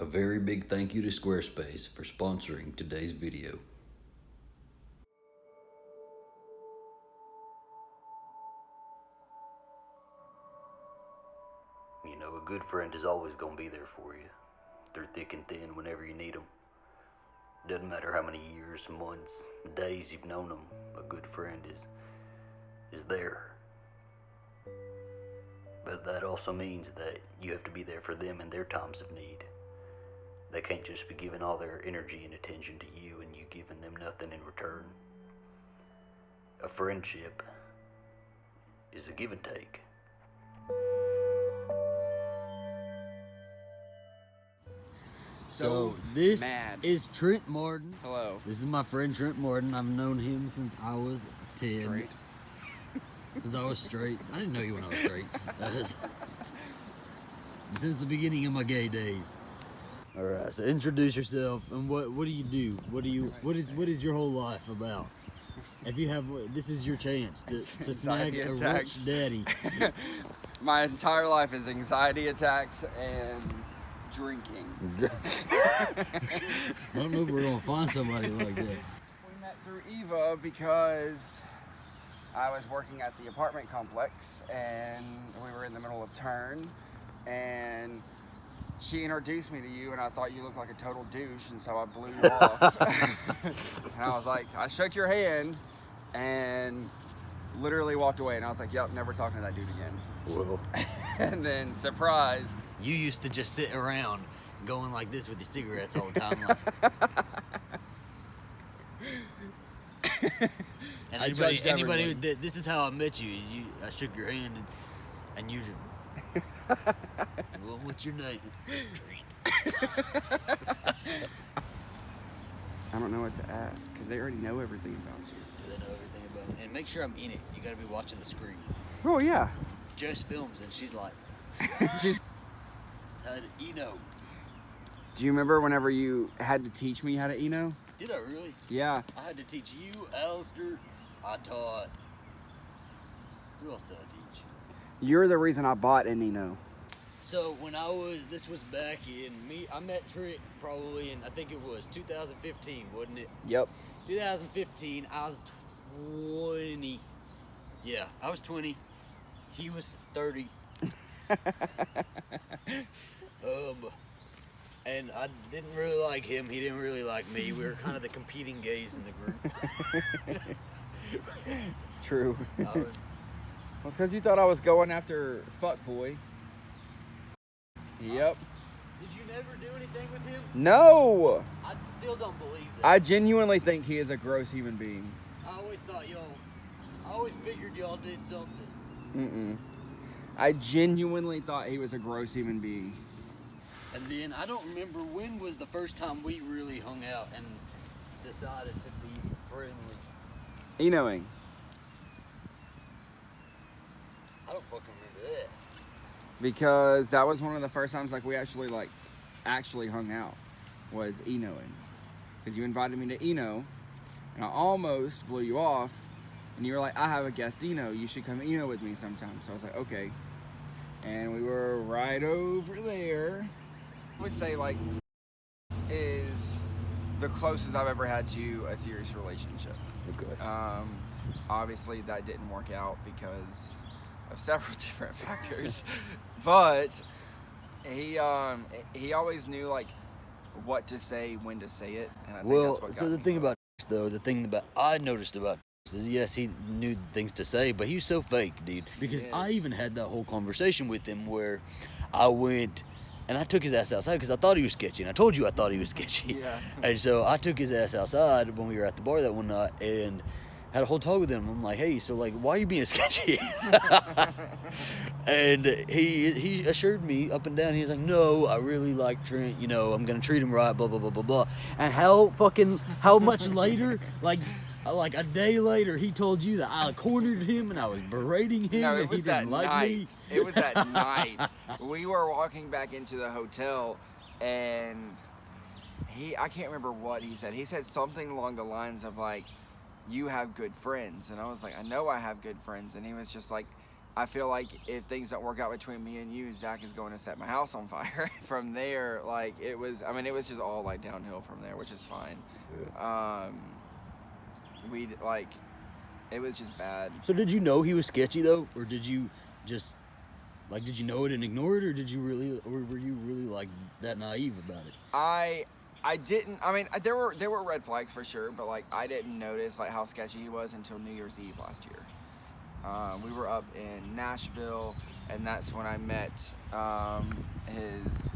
A very big thank you to Squarespace for sponsoring today's video. You know, a good friend is always going to be there for you, through thick and thin, whenever you need them. Doesn't matter how many years, months, days you've known them, a good friend is there. But that also means that you have to be there for them in their times of need. They can't just be giving all their energy and attention to you and you giving them nothing in return. A friendship is a give and take. So this mad. is Trent Martin. Hello. This is my friend Trent Martin. I've known him since I was 10. Straight. Since I was straight. I didn't know you when I was straight. Since the beginning of my gay days. All right. So introduce yourself and what do you do? What is your whole life about? If you have, this is your chance to snag a rich daddy. My entire life is anxiety attacks and drinking. I don't know if we're gonna find somebody like that. We met through Eva because I was working at the apartment complex and we were in the middle of turn and she introduced me to you and I thought you looked like a total douche and so I blew you off. And I was like, I shook your hand and literally walked away and I was like, yep, never talking to that dude again. Well. And then surprise. You used to just sit around going like this with your cigarettes all the time. And anybody this is how I met you. I shook your hand and you well, what's your name? I don't know what to ask because they already know everything about you. They know everything about it. And make sure I'm in it. You gotta be watching the screen. Oh yeah. Jess films and she's like, She's. how to Eno. Do you remember whenever you had to teach me how to Eno? Did I really? Yeah. I had to teach you, Alistair. I taught. Who else did I teach? You're the reason I bought an Eno. So when this was back in I met Trent probably in, I think it was 2015, wasn't it? Yep. 2015, I was 20. Yeah, I was 20. He was 30. And I didn't really like him. He didn't really like me. We were kind of the competing gays in the group. True. Well, it's because you thought I was going after Fuckboy. Yep. Did you never do anything with him? No! I still don't believe that. I genuinely think he is a gross human being. I always figured y'all did something. Mm-mm. I genuinely thought he was a gross human being. And then I don't remember when was the first time we really hung out and decided to be friendly. Enoing. I don't fucking remember that. Because that was one of the first times we actually hung out was Enoing. Because you invited me to Eno and I almost blew you off and you were like, I have a guest Eno, you should come Eno with me sometime. So I was like, okay. And we were right over there. I would say is the closest I've ever had to a serious relationship. Okay. Obviously that didn't work out because of several different factors, but he always knew what to say, when to say it, and I think that's what got so the me thing hooked. about though, the thing that I noticed about is yes, he knew things to say, but he was so fake, dude. Because I even had that whole conversation with him where I went and I took his ass outside because I thought he was sketchy, and I told you I thought he was sketchy. Yeah. And so I took his ass outside when we were at the bar that one night and had a whole talk with him. I'm like, hey, so why are you being sketchy? And he assured me up and down, he's like, no, I really like Trent, I'm gonna treat him right, blah blah blah blah blah. And how much later, like a day later, he told you that I cornered him and I was berating him. No, and it was he didn't that like night. me. It was that night. We were walking back into the hotel and I can't remember what he said. He said something along the lines of you have good friends. And I was like, I know I have good friends. And he was just like, I feel like if things don't work out between me and you, Zach is going to set my house on fire. From there, like, it was just all, like, downhill from there, which is fine. Yeah. It was just bad. So did you know he was sketchy, though? Or did you just, like, did you know it and ignore it? Or were you really, like, that naive about it? I didn't, I mean, there were red flags for sure, but, like, I didn't notice, like, how sketchy he was until New Year's Eve last year. We were up in Nashville, and that's when I met his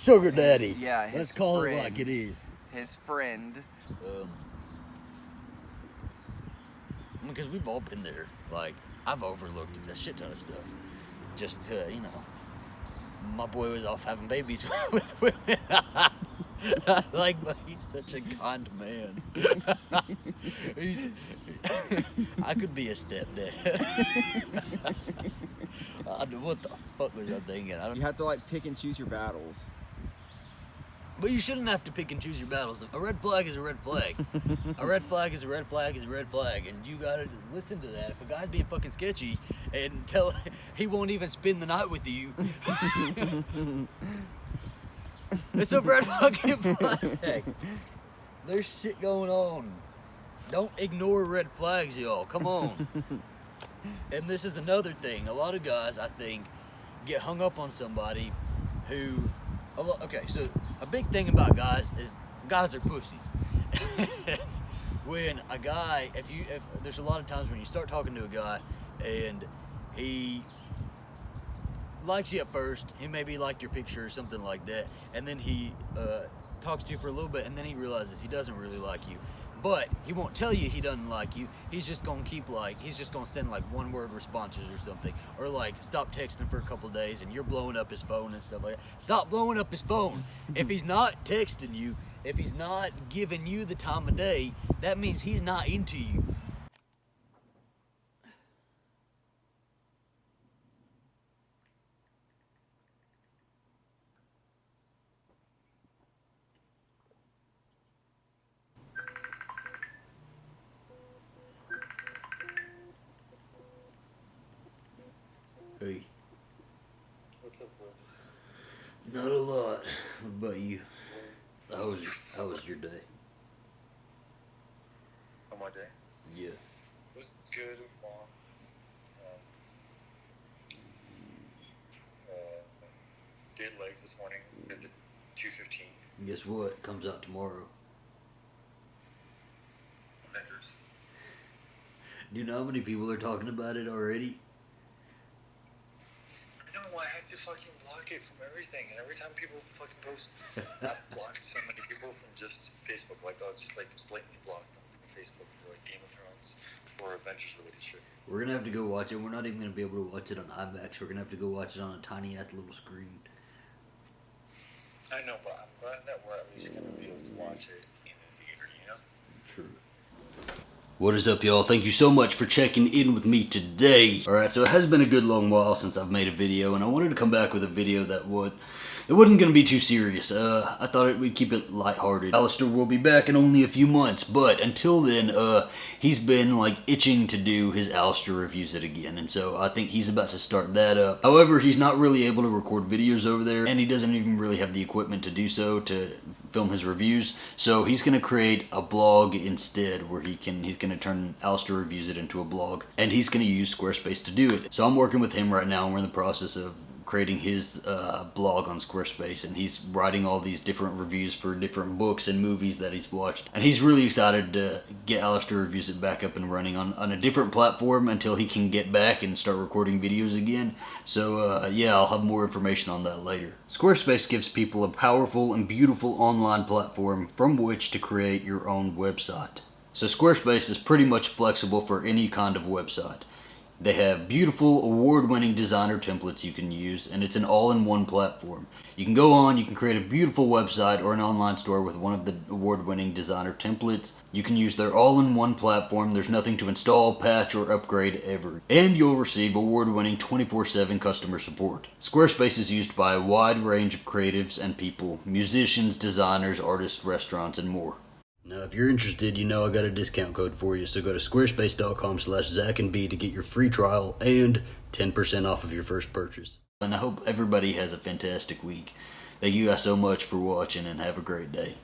sugar daddy. His Let's call friend, it like it is. His friend. Because we've all been there. Like, I've overlooked a shit ton of stuff. Just to, you know, my boy was off having babies with women. Like, but he's such a kind man. I could be a stepdad. What the fuck was I thinking? You have to, like, pick and choose your battles. But you shouldn't have to pick and choose your battles. A red flag is a red flag. A red flag is a red flag is a red flag. And you gotta listen to that. If a guy's being fucking sketchy and he won't even spend the night with you, it's a red fucking flag. There's shit going on. Don't ignore red flags, y'all. Come on. And this is another thing. A lot of guys, I think, get hung up on somebody who... Okay, so a big thing about guys is guys are pussies. When a guy, if there's a lot of times when you start talking to a guy and he likes you at first, he maybe liked your picture or something like that, and then he talks to you for a little bit, and then he realizes he doesn't really like you. But he won't tell you he doesn't like you. He's just gonna he's just gonna send like one-word responses or something. Or like stop texting for a couple of days and you're blowing up his phone and stuff like that. Stop blowing up his phone. If he's not texting you, if he's not giving you the time of day, that means he's not into you. Hey. What's up, bro? Not a lot. What about you? How was your day? On my day? Yeah. It was good, long. Did legs this morning at the 2:15. Guess what? Comes out tomorrow. Avengers. Do you know how many people are talking about it already? No, I had to fucking block it from everything, and every time people fucking post, I've blocked so many people from just Facebook. Like, I'll just like blatantly block them from Facebook for like Game of Thrones or Avengers related shit. We're gonna have to go watch it. We're not even gonna be able to watch it on IMAX. We're gonna have to go watch it on a tiny ass little screen. I know, but I'm glad that we're at least gonna be able to watch it in the theater, you know? True. What is up, y'all? Thank you so much for checking in with me today. Alright, so it has been a good long while since I've made a video, and I wanted to come back with a video that wasn't going to be too serious. I thought we'd keep it lighthearted. Alistair will be back in only a few months, but until then, he's been like itching to do his Alistair reviews it again, and so I think he's about to start that up. However, he's not really able to record videos over there, and he doesn't even really have the equipment to do so, to film his reviews, so he's going to create a blog instead where he's going to turn Alistair Reviews It into a blog, and he's going to use Squarespace to do it. So I'm working with him right now, and we're in the process of creating his blog on Squarespace, and he's writing all these different reviews for different books and movies that he's watched, and he's really excited to get Alistair Reviews It back up and running on a different platform until he can get back and start recording videos again. So yeah, I'll have more information on that later. Squarespace gives people a powerful and beautiful online platform from which to create your own website. So Squarespace is pretty much flexible for any kind of website. They have beautiful, award-winning designer templates you can use, and it's an all-in-one platform. You can go on, you can create a beautiful website or an online store with one of the award-winning designer templates. You can use their all-in-one platform. There's nothing to install, patch, or upgrade ever. And you'll receive award-winning 24/7 customer support. Squarespace is used by a wide range of creatives and people, musicians, designers, artists, restaurants, and more. Now, if you're interested, you know I got a discount code for you, so go to squarespace.com/ZachandB to get your free trial and 10% off of your first purchase. And I hope everybody has a fantastic week. Thank you guys so much for watching, and have a great day.